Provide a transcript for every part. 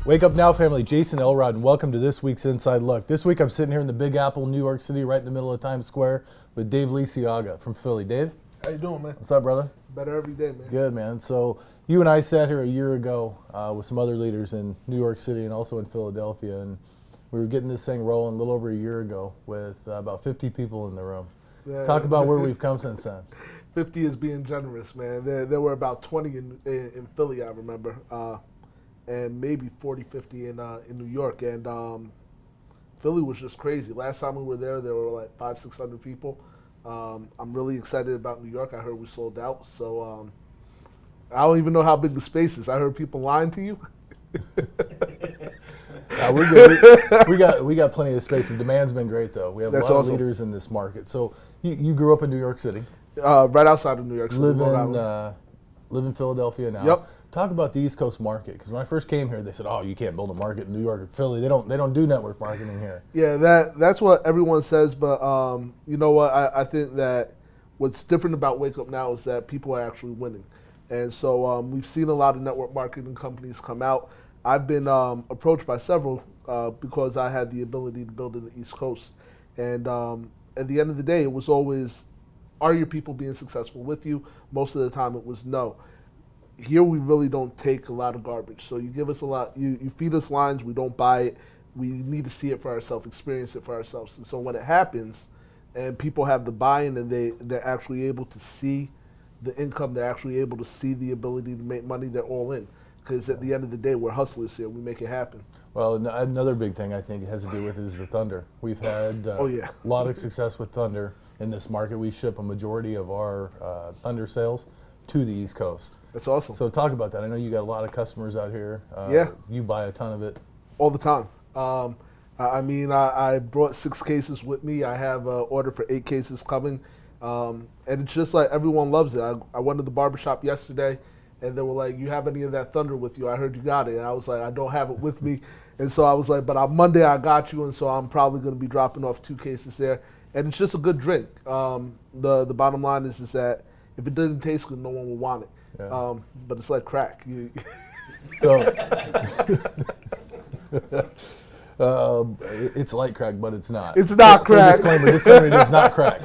Wake up now, family. Jason Elrod, and welcome to this week's Inside Look. This week I'm sitting here in the Big Apple, New York City, right in the middle of Times Square with Dave Liciaga from Philly. Dave? How you doing, man? What's up, brother? Better every day, man. Good, man. So you and I sat here a year ago with some other leaders in New York City and also in Philadelphia, and we were getting this thing rolling a little over a year ago with about 50 people in the room. Yeah. Talk about where we've come since then. 50 is being generous, man. There were about 20 in Philly, I remember, and maybe 40, 50 in New York. And Philly was just crazy. Last time we were there were like 500, 600 people. I'm really excited about New York. I heard we sold out. So I don't even know how big the space is. I heard people lying to you. We're good. We got plenty of space. The demand's been great, though. We have That's a lot awesome. of leaders in this market. So you grew up in New York City. Right outside of New York City. Live in Philadelphia now. Yep. Talk about the East Coast market, because when I first came here, they said, "Oh, you can't build a market in New York or Philly. They don't do network marketing here." Yeah, that's what everyone says, but you know what? I think that what's different about Wake Up Now is that people are actually winning, and so we've seen a lot of network marketing companies come out. I've been approached by several because I had the ability to build in the East Coast, and at the end of the day, it was always, are your people being successful with you? Most of the time, it was no. Here we really don't take a lot of garbage. So you give us a lot, you feed us lines, we don't buy it. We need to see it for ourselves, experience it for ourselves. And so when it happens and people have the buy-in and they're actually able to see the income, they're actually able to see the ability to make money, they're all in. Because at the end of the day, we're hustlers here. We make it happen. Well, another big thing I think it has to do with is the Thunder. We've had a lot of success with Thunder in this market. We ship a majority of our Thunder sales to the East Coast. That's awesome. So talk about that. I know you got a lot of customers out here. Yeah. You buy a ton of it. All the time. I brought 6 cases with me. I have an order for 8 cases coming. And it's just like everyone loves it. I went to the barbershop yesterday, and they were like, "You have any of that Thunder with you? I heard you got it." And I was like, "I don't have it with me." And so I was like, "But on Monday I got you," and so I'm probably going to be dropping off 2 cases there. And it's just a good drink. The bottom line is that if it didn't taste good, no one will want it. Yeah. But it's like crack. So it's like crack, but it's not. It's not crack. Disclaimer, it is not crack,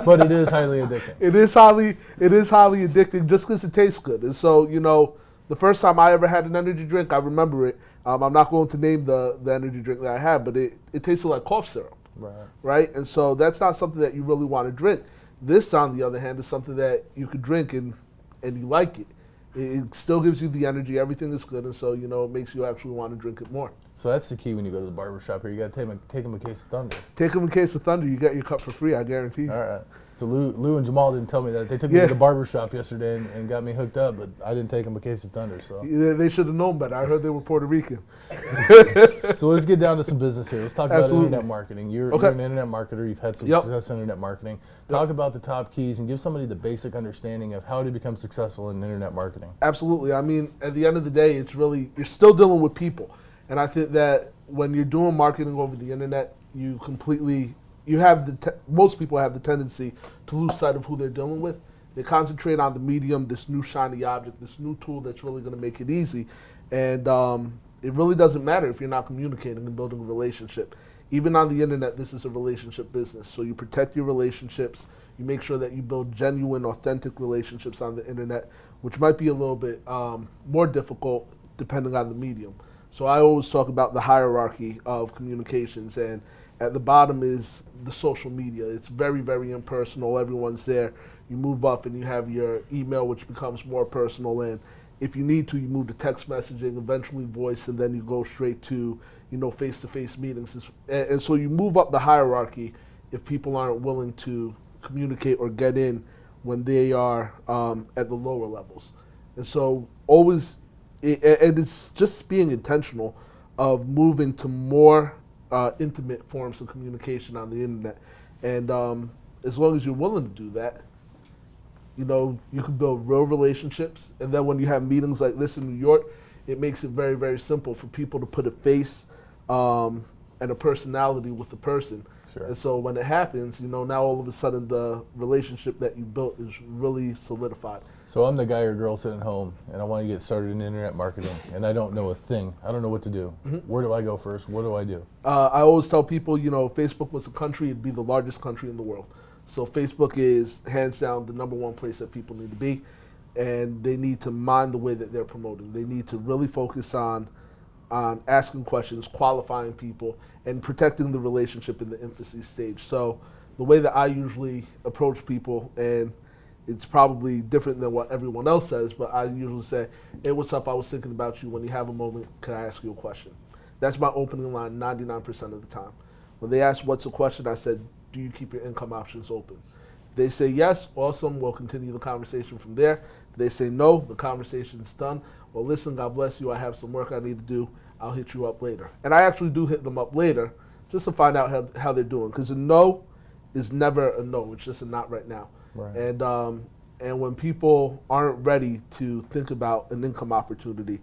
but it is highly addicting. It is highly addicting just because it tastes good. And so, the first time I ever had an energy drink, I remember it. I'm not going to name the energy drink that I had, but it tasted like cough syrup. Right? And so that's not something that you really want to drink. This, on the other hand, is something that you could drink and you like it. It still gives you the energy. Everything is good, and so it makes you actually want to drink it more. So that's the key when you go to the barbershop here. You got to take them a case of Thunder. Take them a case of Thunder. You get your cup for free, I guarantee you. All right. So Lou and Jamal didn't tell me that. They took me to the barbershop yesterday and got me hooked up, but I didn't take them a case of Thunder. So they should have known better. I heard they were Puerto Rican. So let's get down to some business here. Let's talk about internet marketing. You're an internet marketer. You've had some success in internet marketing. Talk about the top keys and give somebody the basic understanding of how to become successful in internet marketing. Absolutely. I mean, at the end of the day, it's really, you're still dealing with people. And I think that when you're doing marketing over the internet, most people have the tendency to lose sight of who they're dealing with. They concentrate on the medium, this new shiny object, this new tool that's really going to make it easy. And it really doesn't matter if you're not communicating and building a relationship. Even on the internet, this is a relationship business. So you protect your relationships. You make sure that you build genuine, authentic relationships on the internet, which might be a little bit more difficult depending on the medium. So I always talk about the hierarchy of communications, and at the bottom is the social media. It's very, very impersonal. Everyone's there. You move up and you have your email, which becomes more personal. And if you need to, you move to text messaging, eventually voice, and then you go straight to, face-to-face meetings. And so you move up the hierarchy if people aren't willing to communicate or get in when they are at the lower levels. And so always, and it's just being intentional of moving to more intimate forms of communication on the internet. And as long as you're willing to do that, you can build real relationships. And then when you have meetings like this in New York, it makes it very, very simple for people to put a face and a personality with the person. Sure. And so when it happens, now all of a sudden the relationship that you built is really solidified. So I'm the guy or girl sitting home, and I want to get started in internet marketing, and I don't know a thing. I don't know what to do. Where do I go first? What do I do? I always tell people, if Facebook was a country, it'd be the largest country in the world. So Facebook is hands down the number one place that people need to be, and they need to mind the way that they're promoting. They need to really focus on asking questions, qualifying people, and protecting the relationship in the infancy stage. So the way that I usually approach people, and it's probably different than what everyone else says, but I usually say, hey, what's up? I was thinking about you. When you have a moment, can I ask you a question? That's my opening line 99% of the time. When they ask what's the question, I said, do you keep your income options open? If they say yes, awesome, we'll continue the conversation from there. If they say no, the conversation's done. Well, listen, God bless you. I have some work I need to do. I'll hit you up later. And I actually do hit them up later just to find out how they're doing. Because a no is never a no. It's just a not right now. Right. And when people aren't ready to think about an income opportunity,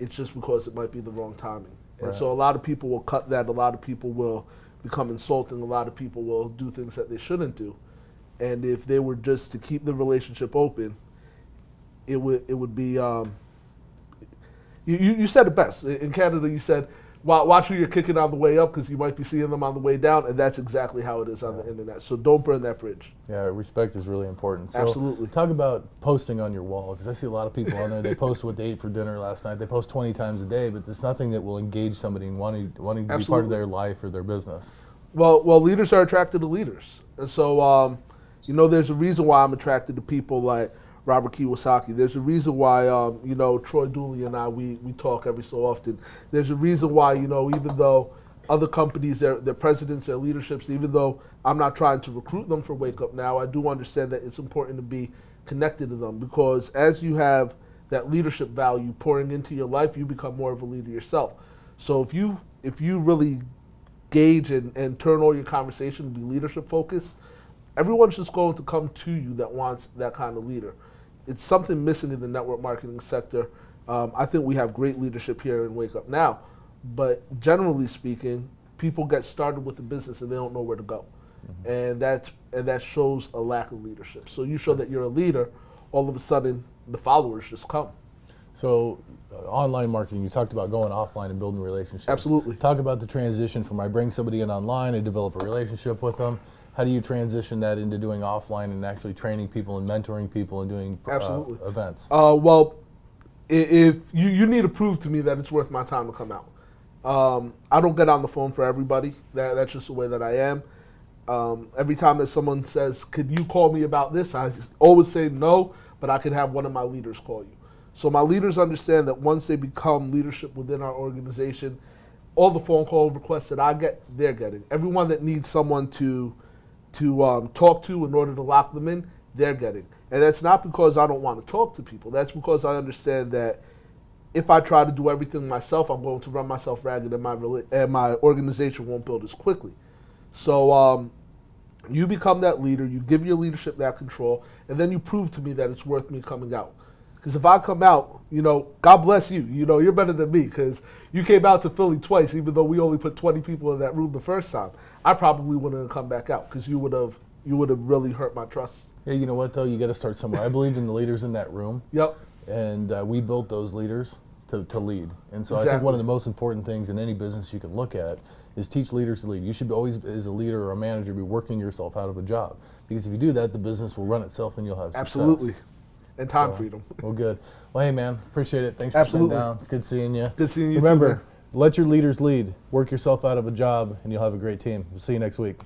it's just because it might be the wrong timing. And so a lot of people will cut that. A lot of people will become insulting. A lot of people will do things that they shouldn't do. And if they were just to keep the relationship open, it would be. You said it best. In Canada, you said, watch who you're kicking on the way up because you might be seeing them on the way down, and that's exactly how it is on the internet. So don't burn that bridge. Yeah, respect is really important. So Absolutely. Talk about posting on your wall, because I see a lot of people on there, they post what they ate for dinner last night. They post 20 times a day, but there's nothing that will engage somebody in wanting to be part of their life or their business. Well, leaders are attracted to leaders. And so, there's a reason why I'm attracted to people like Robert Kiyosaki. There's a reason why, Troy Dooley and I, we talk every so often. There's a reason why, even though other companies, their presidents, their leaderships, even though I'm not trying to recruit them for Wake Up Now, I do understand that it's important to be connected to them, because as you have that leadership value pouring into your life, you become more of a leader yourself. So if you really gauge and turn all your conversation to be leadership focused, everyone's just going to come to you that wants that kind of leader. It's something missing in the network marketing sector. I think we have great leadership here in Wake Up Now, but generally speaking, people get started with the business and they don't know where to go. And that shows a lack of leadership. So you show that you're a leader, all of a sudden the followers just come. So online marketing, you talked about going offline and building relationships. Absolutely. Talk about the transition from I bring somebody in online, I develop a relationship with them. How do you transition that into doing offline and actually training people and mentoring people and doing events? If you need to prove to me that it's worth my time to come out. I don't get on the phone for everybody. That's just the way that I am. Every time that someone says, could you call me about this? I always say no, but I could have one of my leaders call you. So my leaders understand that once they become leadership within our organization, all the phone call requests that I get, they're getting. Everyone that needs someone to talk to in order to lock them in, they're getting. And that's not because I don't want to talk to people. That's because I understand that if I try to do everything myself, I'm going to run myself ragged and my organization won't build as quickly. So you become that leader, you give your leadership that control, and then you prove to me that it's worth me coming out. Because if I come out, God bless you. You're better than me, because you came out to Philly twice, even though we only put 20 people in that room the first time. I probably wouldn't have come back out, because you would have really hurt my trust. Yeah, you know what though? You got to start somewhere. I believed in the leaders in that room. Yep. And we built those leaders to lead. And so Exactly. I think one of the most important things in any business you can look at is teach leaders to lead. You should always, as a leader or a manager, be working yourself out of a job. Because if you do that, the business will run itself and you'll have success. Absolutely. And time freedom. Well, good. Well, hey, man, appreciate it. Thanks for Absolutely. sitting down. It's good seeing you. Good seeing you. Remember, too, let your leaders lead. Work yourself out of a job, and you'll have a great team. We'll see you next week.